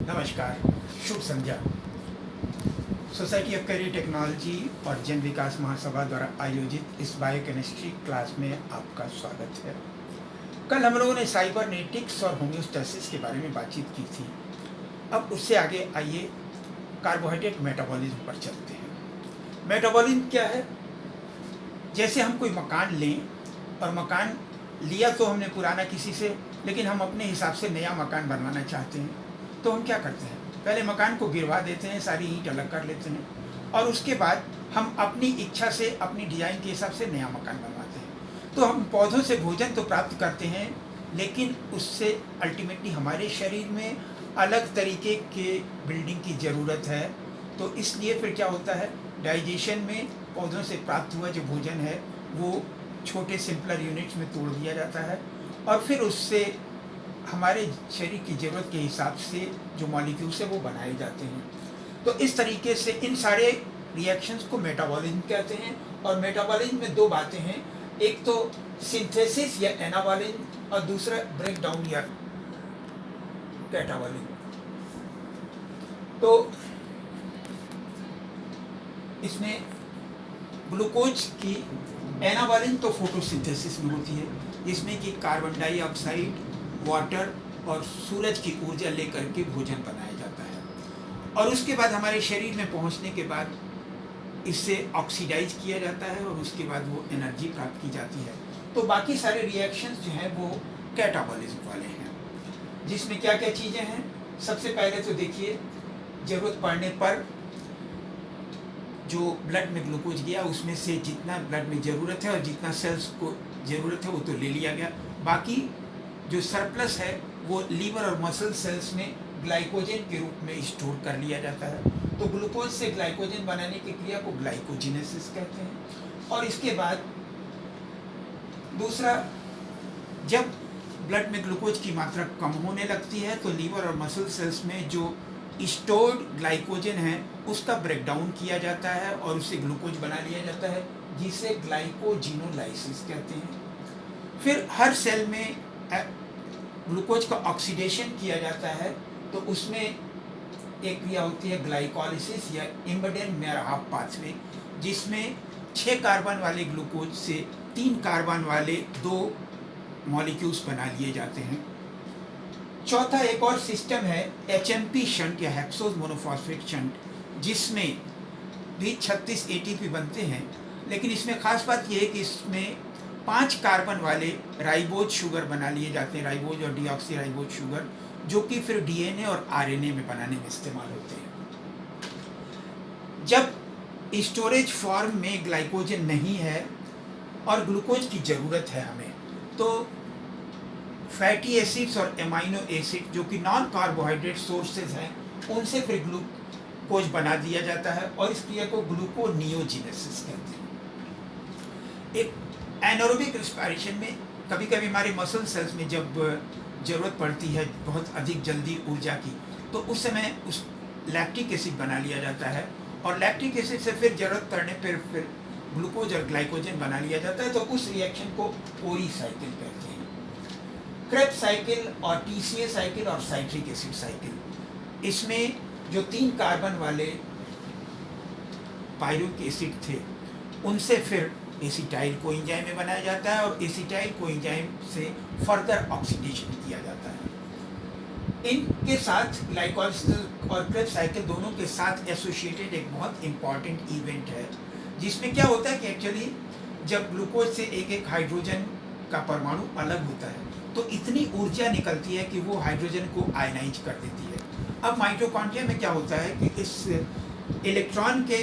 नमस्कार, शुभ संध्या। Society of career technology और जन विकास महासभा द्वारा आयोजित इस बायोकेमिस्ट्री क्लास में आपका स्वागत है। कल हम लोगों ने साइबरनेटिक्स और होम्योस्टेसिस के बारे में बातचीत की थी। अब उससे आगे आइए कार्बोहाइड्रेट मेटाबॉलिज्म पर चलते हैं। मेटाबॉलिज्म क्या है? जैसे हम कोई मकान लें और मकान लिया तो हमने पुराना किसी से, लेकिन हम अपने हिसाब से नया मकान बनवाना चाहते हैं, तो हम क्या करते हैं? पहले मकान को गिरवा देते हैं, सारी ईंट अलग कर लेते हैं और उसके बाद हम अपनी इच्छा से, अपनी डिजाइन के हिसाब से नया मकान बनवाते हैं। तो हम पौधों से भोजन तो प्राप्त करते हैं, लेकिन उससे अल्टीमेटली हमारे शरीर में अलग तरीके के बिल्डिंग की ज़रूरत है। तो इसलिए फिर क्या होता है, डाइजेशन में पौधों से प्राप्त हुआ जो भोजन है वो छोटे सिंपलर यूनिट्स में तोड़ दिया जाता है और फिर उससे हमारे शरीर की ज़रूरत के हिसाब से जो मॉलिक्यूल्स है वो बनाए जाते हैं। तो इस तरीके से इन सारे रिएक्शंस को मेटाबॉलिज्म कहते हैं। और मेटाबॉलिज्म में दो बातें हैं, एक तो सिंथेसिस या एनाबॉलिज्म और दूसरा ब्रेक डाउन या कैटाबॉलिज्म। तो इसमें ग्लूकोज की एनाबॉलिज्म तो फोटोसिंथेसिस में होती है, जिसमें कि कार्बन डाइऑक्साइड, वाटर और सूरज की ऊर्जा लेकर के भोजन बनाया जाता है और उसके बाद हमारे शरीर में पहुंचने के बाद इससे ऑक्सीडाइज किया जाता है और उसके बाद वो एनर्जी प्राप्त की जाती है। तो बाकी सारे रिएक्शंस जो हैं वो कैटाबॉलिज्म वाले हैं, जिसमें क्या क्या चीज़ें हैं। सबसे पहले तो देखिए, ज़रूरत पड़ने पर जो ब्लड में ग्लूकोज गया उसमें से जितना ब्लड में ज़रूरत है और जितना सेल्स को ज़रूरत है वो तो ले लिया गया। बाकी जो सरप्लस है वो लीवर और मसल सेल्स में ग्लाइकोजन के रूप में स्टोर कर लिया जाता है। तो ग्लूकोज से ग्लाइकोजन बनाने की क्रिया को ग्लाइकोजिनेसिस कहते हैं। और इसके बाद दूसरा, जब ब्लड में ग्लूकोज की मात्रा कम होने लगती है तो लीवर और मसल सेल्स में जो स्टोर्ड ग्लाइकोजन है उसका ब्रेकडाउन किया जाता है और उससे ग्लूकोज बना लिया जाता है, जिसे ग्लाइकोजिनोलाइसिस कहते हैं। फिर हर सेल में ग्लूकोज का ऑक्सीडेशन किया जाता है, तो उसमें एक क्रिया होती है ग्लाइकोलिसिस या इम्बडेन-मेयरहॉफ पाथवे, जिसमें 6 कार्बन वाले ग्लूकोज से 3 कार्बन वाले 2 मॉलिक्यूल्स बना लिए जाते हैं। चौथा एक और सिस्टम है HMP शंट या हेक्सोज मोनोफॉस्फेट शंट, जिसमें भी 36 ATP बनते हैं, लेकिन इसमें खास बात यह है कि इसमें 5 कार्बन वाले राइबोज शुगर बना लिए जाते हैं, राइबोज और डीऑक्सी राइबोज शुगर, जो कि फिर DNA और RNA में बनाने में इस्तेमाल होते हैं। जब स्टोरेज फॉर्म में ग्लाइकोजन नहीं है और ग्लूकोज की ज़रूरत है हमें, तो फैटी एसिड्स और एमाइनो एसिड जो कि नॉन कार्बोहाइड्रेट सोर्सेज हैं, उनसे फिर ग्लूकोज बना दिया जाता है और इस क्रिया को ग्लूकोनियोजिनेसिस कहते हैं। एक एनारोबिक रेस्पिरेशन में कभी कभी हमारे मसल सेल्स में जब ज़रूरत पड़ती है बहुत अधिक जल्दी ऊर्जा की, तो उस समय उस लैक्टिक एसिड बना लिया जाता है और लैक्टिक एसिड से फिर ज़रूरत पड़ने पर फिर ग्लूकोज और ग्लाइकोजन बना लिया जाता है। तो उस रिएक्शन को कोरी साइकिल कहते हैं। क्रेब्स साइकिल और TCA साइकिल और साइट्रिक एसिड साइकिल, इसमें जो 3 कार्बन वाले पायरुविक एसिड थे उनसे फिर एसिटाइल कोएंजाइम में बनाया जाता है और एसिटाइल कोएंजाइम से फर्दर ऑक्सीडेशन किया जाता है। इनके साथ ग्लाइकोलिसिस और क्रेब्स साइकिल दोनों के साथ एसोसिएटेड एक बहुत इंपॉर्टेंट इवेंट है, जिसमें क्या होता है कि एक्चुअली जब ग्लूकोज से एक हाइड्रोजन का परमाणु अलग होता है तो इतनी ऊर्जा निकलती है कि वो हाइड्रोजन को आयनाइज कर देती है। अब माइटोकॉन्ड्रिया में क्या होता है कि इस इलेक्ट्रॉन के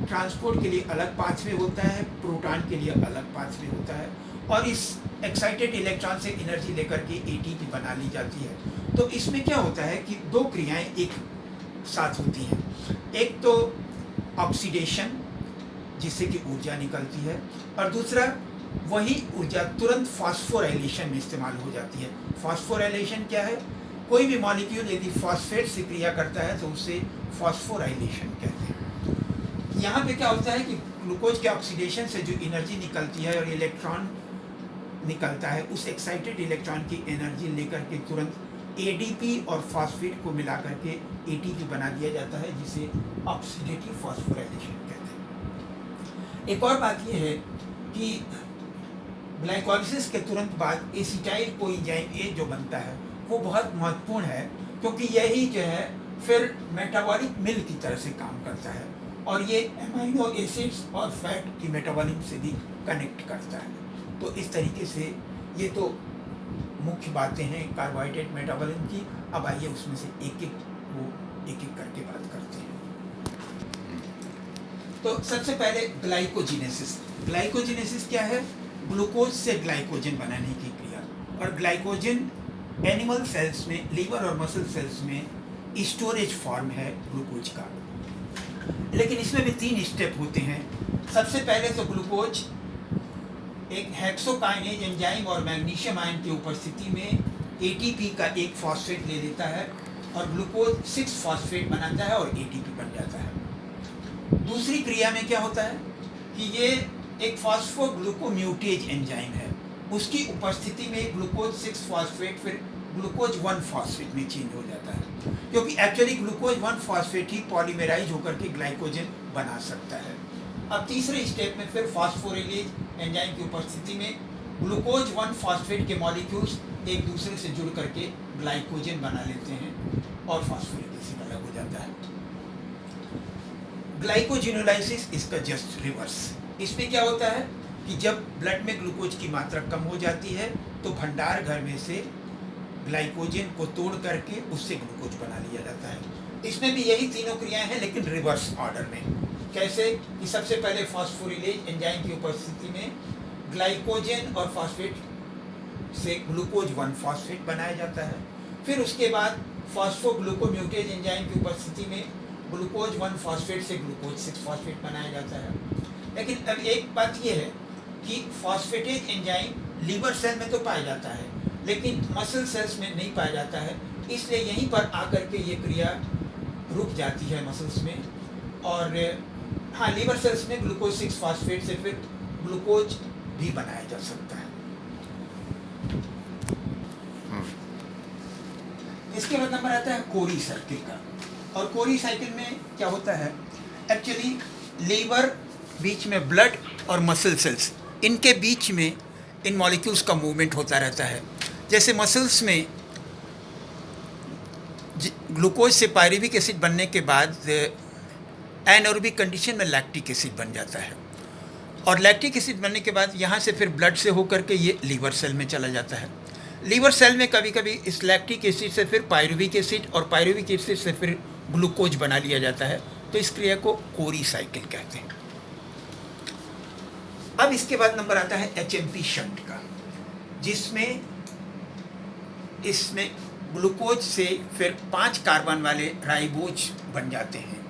ट्रांसपोर्ट के लिए अलग पाथवे होता है, प्रोटॉन के लिए अलग पाथवे होता है और इस एक्साइटेड इलेक्ट्रॉन से एनर्जी लेकर के ATP बना ली जाती है। तो इसमें क्या होता है कि 2 क्रियाएं एक साथ होती हैं, एक तो ऑक्सीडेशन जिससे कि ऊर्जा निकलती है और दूसरा वही ऊर्जा तुरंत फॉस्फोराइलेशन में इस्तेमाल हो जाती है। फॉस्फोराइलेशन क्या है? कोई भी मॉलिक्यूल यदि फॉस्फेट से क्रिया करता है तो उसे फॉस्फोराइलेशन कहते हैं। यहाँ पे क्या होता है कि ग्लूकोज के ऑक्सीडेशन से जो एनर्जी निकलती है और इलेक्ट्रॉन निकलता है, उस एक्साइटेड इलेक्ट्रॉन की एनर्जी लेकर के तुरंत एडीपी और फॉस्फेट को मिला करके एटीपी बना दिया जाता है, जिसे ऑक्सीडेटिव फॉस्फोराइलेशन कहते हैं। एक और बात यह है कि ग्लाइकोलिसिस के तुरंत बाद एसिटाइल कोएंजाइम ए जो बनता है वो बहुत महत्वपूर्ण है, क्योंकि यही जो है फिर मेटाबॉलिक मिल की तरह से काम करता है और ये एमाइनो एसिड्स और फैट की मेटाबॉलिज्म से भी कनेक्ट करता है। तो इस तरीके से ये तो मुख्य बातें हैं कार्बोहाइड्रेट मेटाबॉलिज्म की। अब आइए उसमें से एक एक करके बात करते हैं। तो सबसे पहले ग्लाइकोजिनेसिस। ग्लाइकोजिनेसिस क्या है? ग्लूकोज से ग्लाइकोजन बनाने की क्रिया। और ग्लाइकोजन एनिमल सेल्स में, लीवर और मसल सेल्स में स्टोरेज फॉर्म है ग्लूकोज का। लेकिन इसमें भी 3 स्टेप होते हैं। सबसे पहले तो ग्लूकोज एक हेक्सोकाइनेज एंजाइम और मैग्नीशियम आयन की उपस्थिति में एटीपी का एक फॉस्फेट ले लेता है और ग्लूकोज 6 फॉस्फेट बनाता है और एटीपी बन जाता है। दूसरी क्रिया में क्या होता है कि ये एक फॉस्फोग्लूकोम्यूटेज एंजाइम है, उसकी उपस्थिति में ग्लूकोज 6 फॉस्फेट फिर ग्लूकोज 1 फॉस्फेट में चेंज हो जाता है, क्योंकि एक्चुअली ग्लूकोज 1 फॉस्फेट ही पॉलीमेराइज होकर के ग्लाइकोजन बना सकता है। अब तीसरे स्टेप में फिर फॉस्फोरिलेज एंजाइम की उपस्थिति में ग्लूकोज 1 फॉस्फेट के मॉलिक्यूल्स एक दूसरे से जुड़ करके ग्लाइकोजन बना लेते हैं और फॉस्फोरिक एसिड अलग हो जाता है। ग्लाइकोजिनोलाइसिस इसका जस्ट रिवर्स। इसमें क्या होता है कि जब ब्लड में ग्लूकोज की मात्रा कम हो जाती है तो भंडार घर में से ग्लाइकोजन को तोड़ करके उससे ग्लूकोज बना लिया जाता है। इसमें भी यही तीनों क्रियाएं हैं, लेकिन रिवर्स ऑर्डर में। कैसे कि सबसे पहले फॉस्फोरिलेज एंजाइम की उपस्थिति में ग्लाइकोजन और फॉस्फेट से ग्लूकोज 1 फॉस्फेट बनाया जाता है। फिर उसके बाद फॉस्फोग्लूकोम्यूटेज एंजाइम की उपस्थिति में ग्लूकोज 1 फॉस्फेट से ग्लूकोज 6 फॉस्फेट बनाया जाता है। लेकिन अब एक बात यह है कि फॉस्फेटेज एंजाइम लीवर सेल में तो पाया जाता है, लेकिन मसल सेल्स में नहीं पाया जाता है। इसलिए यहीं पर आकर के ये क्रिया रुक जाती है मसल्स में। और हाँ, लीवर सेल्स में ग्लूकोज 6 फॉस्फेट से फिर ग्लूकोज भी बनाया जा सकता है। इसके बाद नंबर आता है कोरी सर्किल का। और कोरी साइकिल में क्या होता है? एक्चुअली लीवर बीच में ब्लड और मसल सेल्स, इनके बीच में इन मॉलिक्यूल्स का मूवमेंट होता रहता है। जैसे मसल्स में ग्लूकोज से पायरुविक एसिड बनने के बाद एनारोबिक कंडीशन में लैक्टिक एसिड बन जाता है, और लैक्टिक एसिड बनने के बाद यहाँ से फिर ब्लड से होकर के ये लीवर सेल में चला जाता है। लीवर सेल में कभी कभी इस लैक्टिक एसिड से फिर पायरुविक एसिड और पायरुविक एसिड से फिर ग्लूकोज बना लिया जाता है। तो इस क्रिया को कोरी साइकिल कहते हैं। अब इसके बाद नंबर आता है एचएमपी शंट का, जिसमें इसमें ग्लूकोज से फिर 5 कार्बन वाले राइबोज बन जाते हैं।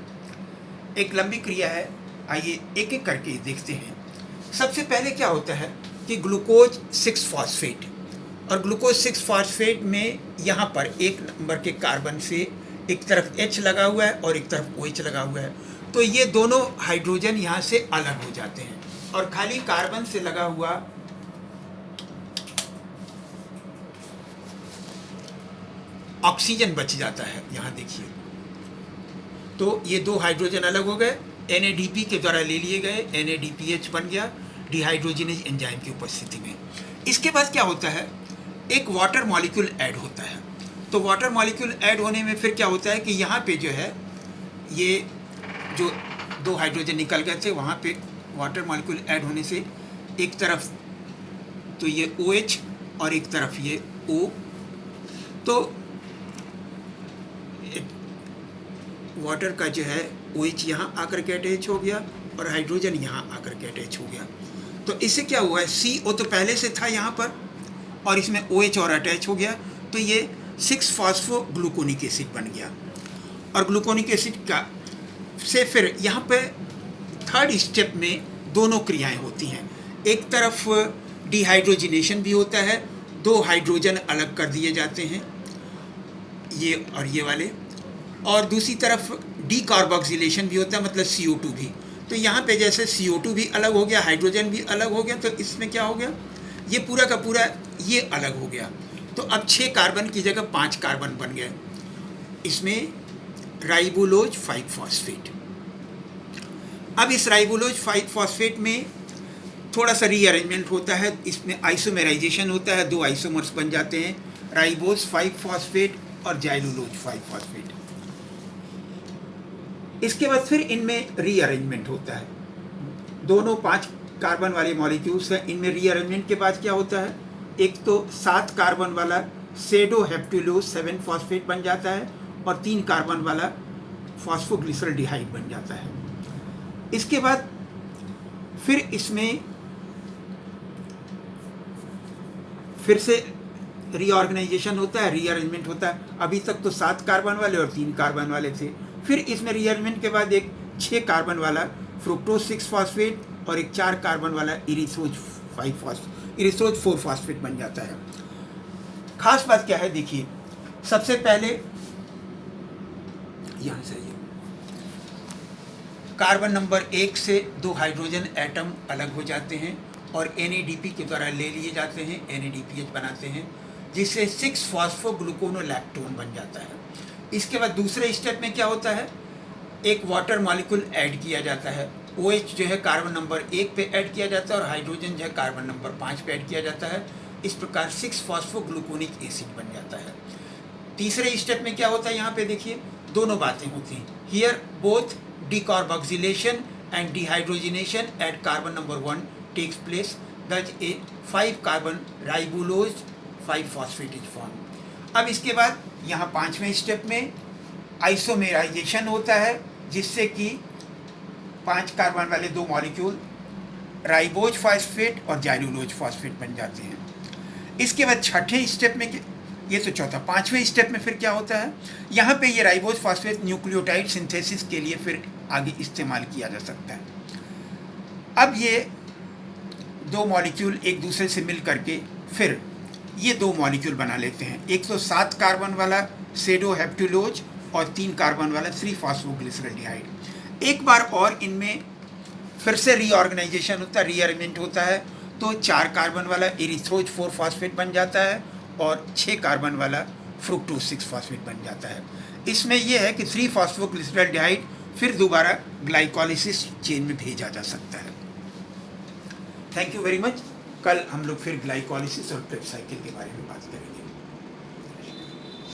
एक लंबी क्रिया है, आइए एक एक करके देखते हैं। सबसे पहले क्या होता है कि ग्लूकोज 6 फॉस्फेट, और ग्लूकोज 6 फॉस्फेट में यहाँ पर 1 नंबर के कार्बन से एक तरफ H लगा हुआ है और एक तरफ OH लगा हुआ है। तो ये दोनों हाइड्रोजन यहाँ से अलग हो जाते हैं और खाली कार्बन से लगा हुआ ऑक्सीजन बच जाता है। यहाँ देखिए, तो ये 2 हाइड्रोजन अलग हो गए, NADP के द्वारा ले लिए गए, NADPH बन गया डिहाइड्रोजिनेज एंजाइम की उपस्थिति में। इसके बाद क्या होता है, एक वाटर मॉलिक्यूल ऐड होता है। तो वाटर मॉलिक्यूल ऐड होने में फिर क्या होता है कि यहाँ पे जो है ये जो 2 हाइड्रोजन निकल गए थे, वहाँ पे वाटर मॉलिक्यूल ऐड होने से एक तरफ तो ये OH और एक तरफ ये O, तो वाटर का जो है OH यहाँ आकर के अटैच हो गया और हाइड्रोजन यहाँ आकर के अटैच हो गया। तो इससे क्या हुआ है, CO तो पहले से था यहाँ पर और इसमें OH और अटैच हो गया, तो ये 6 फॉस्फोग्लूकोनिक एसिड बन गया। और ग्लूकोनिक एसिड का से फिर यहाँ पे 3rd स्टेप में दोनों क्रियाएं होती हैं। एक तरफ डिहाइड्रोजिनेशन भी होता है, 2 हाइड्रोजन अलग कर दिए जाते हैं, ये और ये वाले, और दूसरी तरफ डीकार्बोक्सिलेशन भी होता है, मतलब CO2 भी। तो यहाँ पे जैसे CO2 भी अलग हो गया, हाइड्रोजन भी अलग हो गया, तो इसमें क्या हो गया, ये पूरा का पूरा ये अलग हो गया। तो अब 6 कार्बन की जगह 5 कार्बन बन गए, इसमें राइबोलोज 5 फॉस्फेट। अब इस राइबोलोज 5 फॉस्फेट में थोड़ा सा रीअरेंजमेंट होता है, इसमें आइसोमेराइजेशन होता है, 2 आइसोमर्स बन जाते हैं, राइबोज 5 फॉस्फेट और जाइलोलोज 5 फॉस्फेट। इसके बाद फिर इनमें रीअरेंजमेंट होता है, दोनों 5 कार्बन वाले मॉलिक्यूल्स हैं, इनमें रीअरेंजमेंट के बाद क्या होता है, एक तो 7 कार्बन वाला सेडोहेप्टिलोज 7 फॉस्फेट बन जाता है और 3 कार्बन वाला फॉस्फोग्लिसरल्डिहाइड बन जाता है। इसके बाद फिर इसमें फिर से रीऑर्गेनाइजेशन होता है, रीअरेंजमेंट होता है। अभी तक तो 7 कार्बन वाले और 3 कार्बन वाले थे, फिर इसमें रीअरेंजमेंट के बाद एक 6 कार्बन वाला फ्रुक्टोज 6 फॉस्फेट और एक 4 कार्बन वाला इरिथ्रोज 4 फॉस्फेट बन जाता है। खास बात क्या है, देखिए सबसे पहले यहाँ से कार्बन नंबर 1 से 2 हाइड्रोजन एटम अलग हो जाते हैं और NADP के द्वारा ले लिए जाते हैं, NADPH बनाते हैं, जिससे 6 फॉस्फोग्लूकोनोलैक्टोन बन जाता है। इसके बाद दूसरे स्टेप में क्या होता है, एक वाटर मॉलिक्यूल ऐड किया जाता है, OH जो है कार्बन नंबर 1 पे ऐड किया जाता है और हाइड्रोजन जो है कार्बन नंबर 5 पे ऐड किया जाता है। इस प्रकार 6 फॉस्फोग्लूकोनिक एसिड बन जाता है। तीसरे स्टेप में क्या होता है, यहाँ पे देखिए दोनों बातें होती हैं, here both decarboxylation and dehydrogenation at carbon number 1 takes place, thus a 5 carbon ribulose 5 phosphate is form. अब इसके बाद यहाँ 5वें स्टेप में आइसोमेराइजेशन होता है, जिससे कि 5 कार्बन वाले 2 मॉलिक्यूल राइबोज फॉस्फेट और जाइलोलोज फॉस्फेट बन जाते हैं। इसके बाद छठे स्टेप में, ये तो चौथा, 5वें स्टेप में फिर क्या होता है, यहाँ पे ये राइबोज फॉस्फेट न्यूक्लियोटाइड सिंथेसिस के लिए फिर आगे इस्तेमाल किया जा सकता है। अब ये 2 मॉलिक्यूल एक दूसरे से मिल करके फिर ये 2 मॉलिक्यूल बना लेते हैं, एक तो 7 कार्बन वाला सेडोहेप्टिलोज और 3 कार्बन वाला 3 फॉस्फोग्लिसरल्डिहाइड। एक बार और इनमें फिर से रीऑर्गेनाइजेशन होता है, रीअरेंजमेंट होता है, तो 4 कार्बन वाला इरिथ्रोज 4 फॉस्फेट बन जाता है और 6 कार्बन वाला फ्रुक्टोज 6 फॉस्फेट बन जाता है। इसमें यह है कि 3 फॉस्फोग्लिसरल्डिहाइड फिर दोबारा ग्लाइकोलिसिस चेन में भेजा जा सकता है। Thank you very much. कल हम लोग फिर ग्लाइकोलिसिस और क्रेब्स साइकिल के बारे में बात करेंगे।